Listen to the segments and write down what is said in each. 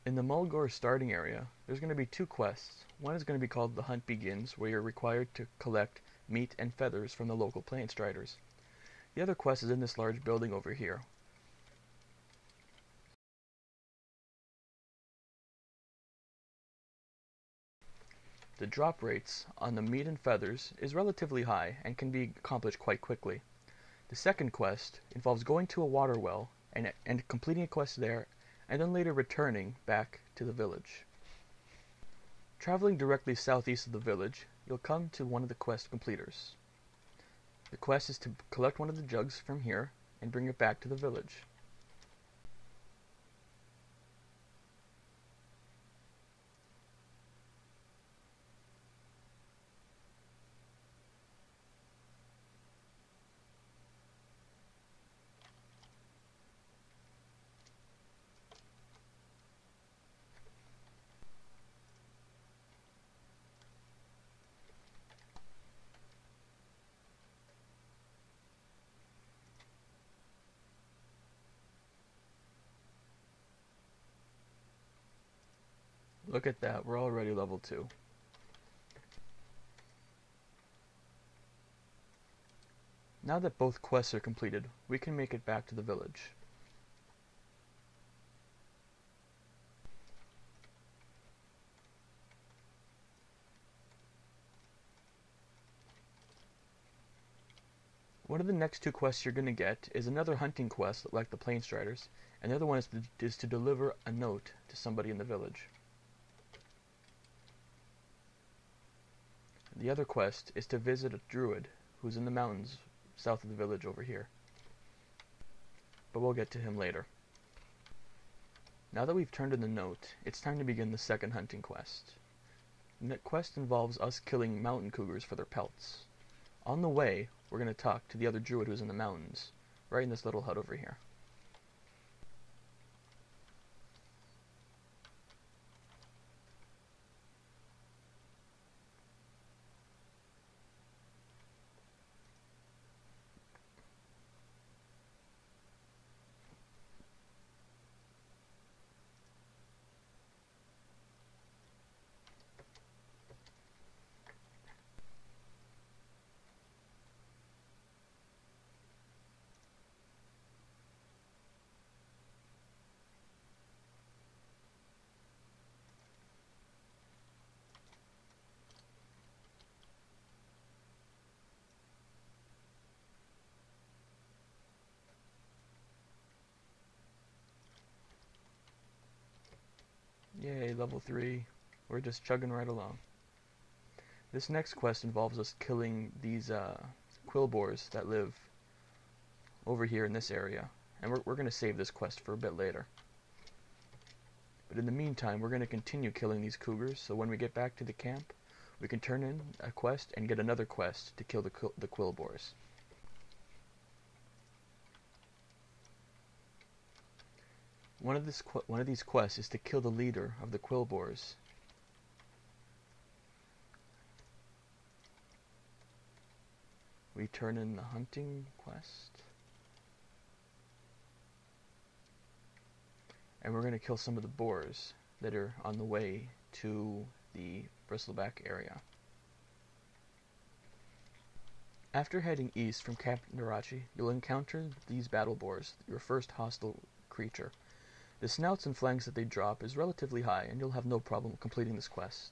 In the Mulgore starting area, there's going to be two quests. One is going to be called The Hunt Begins, where you're required to collect meat and feathers from the local plant striders. The other quest is in this large building over here. The drop rates on the meat and feathers is relatively high and can be accomplished quite quickly. The second quest involves going to a water well and completing a quest there, and then later returning back to the village. Traveling directly southeast of the village, you'll come to one of the quest completers. The quest is to collect one of the jugs from here and bring it back to the village. Look at that, we're already level 2. Now that both quests are completed, we can make it back to the village. One of the next two quests you're going to get is another hunting quest like the Plain Striders, and the other one is to deliver a note to somebody in the village. The other quest is to visit a druid who's in the mountains south of the village over here. But we'll get to him later. Now that we've turned in the note, it's time to begin the second hunting quest. The quest involves us killing mountain cougars for their pelts. On the way, we're going to talk to the other druid who's in the mountains, right in this little hut over here. Yay, level 3. We're just chugging right along. This next quest involves us killing these quill boars that live over here in this area. And we're going to save this quest for a bit later. But in the meantime, we're going to continue killing these cougars, so when we get back to the camp, we can turn in a quest and get another quest to kill the quill boars. One of these quests is to kill the leader of the quill boars. We turn in the hunting quest. And we're going to kill some of the boars that are on the way to the bristleback area. After heading east from Camp Narache, you'll encounter these battle boars, your first hostile creature. The snouts and flanks that they drop is relatively high, and you'll have no problem completing this quest.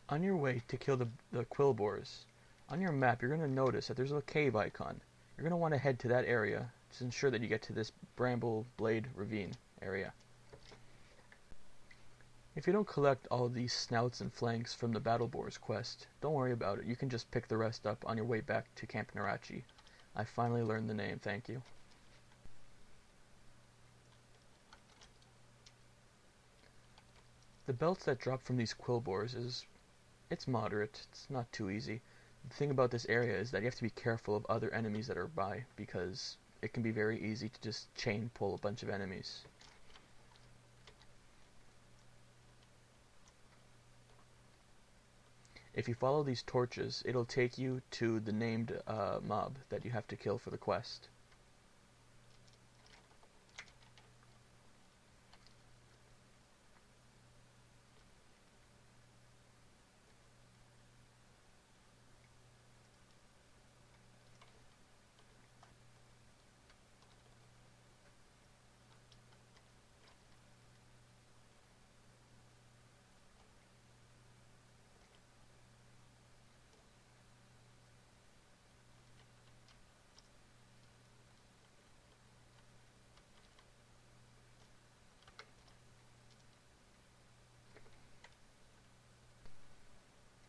On your way to kill the quill boars, on your map you're going to notice that there's a cave icon. You're going to want to head to that area to ensure that you get to this Bramble Blade Ravine area. If you don't collect all of these snouts and flanks from the Battle Boars quest, don't worry about it. You can just pick the rest up on your way back to Camp Narache. I finally learned the name, thank you. The belts that drop from these quill boars it's moderate, it's not too easy. The thing about this area is that you have to be careful of other enemies that are by, because it can be very easy to just chain pull a bunch of enemies. If you follow these torches, it'll take you to the named mob that you have to kill for the quest.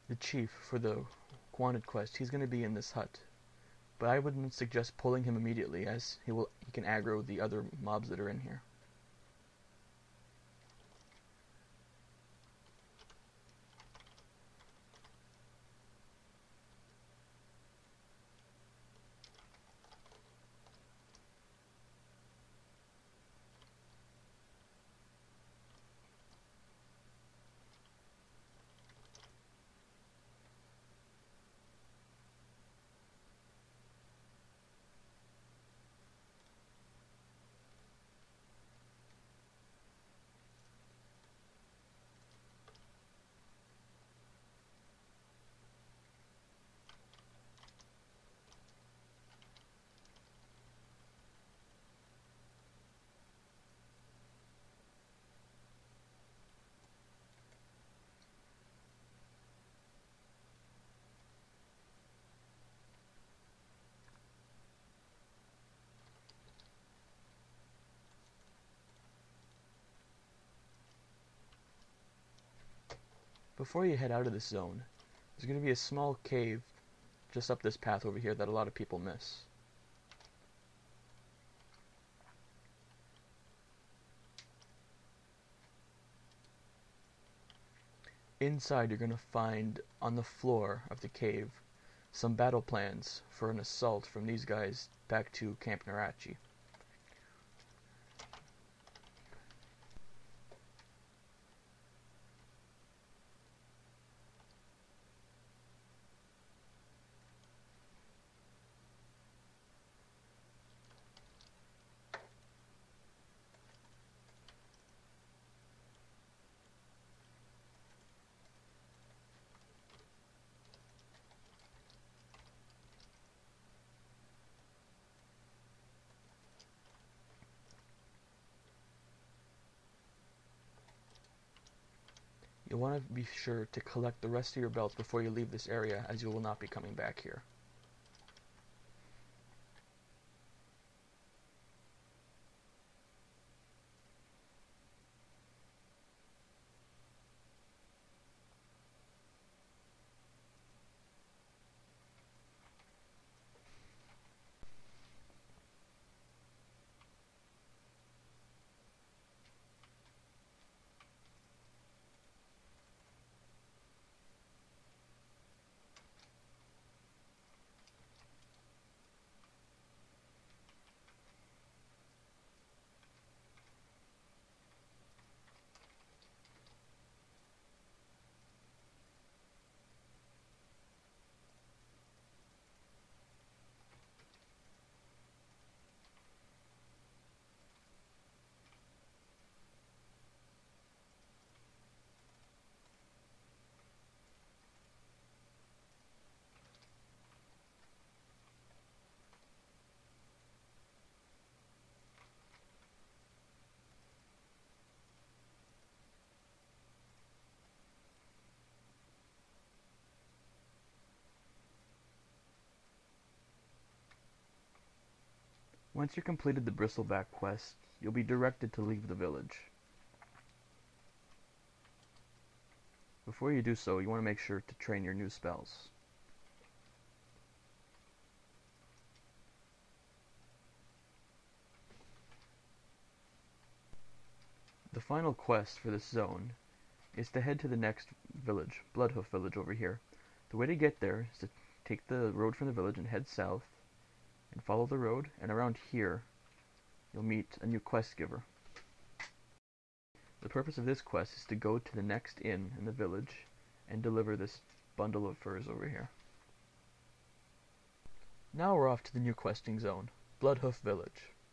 The chief for the wanted quest, he's going to be in this hut, but I wouldn't suggest pulling him immediately, as he can aggro the other mobs that are in here. Before you head out of this zone, there's going to be a small cave just up this path over here that a lot of people miss. Inside, you're going to find on the floor of the cave some battle plans for an assault from these guys back to Camp Narache. You'll want to be sure to collect the rest of your belts before you leave this area, as you will not be coming back here. Once you've completed the Bristleback quest, you'll be directed to leave the village. Before you do so, you want to make sure to train your new spells. The final quest for this zone is to head to the next village, Bloodhoof Village over here. The way to get there is to take the road from the village and head south, and follow the road, and around here you'll meet a new quest giver. The purpose of this quest is to go to the next inn in the village and deliver this bundle of furs over here. Now we're off to the new questing zone, Bloodhoof Village.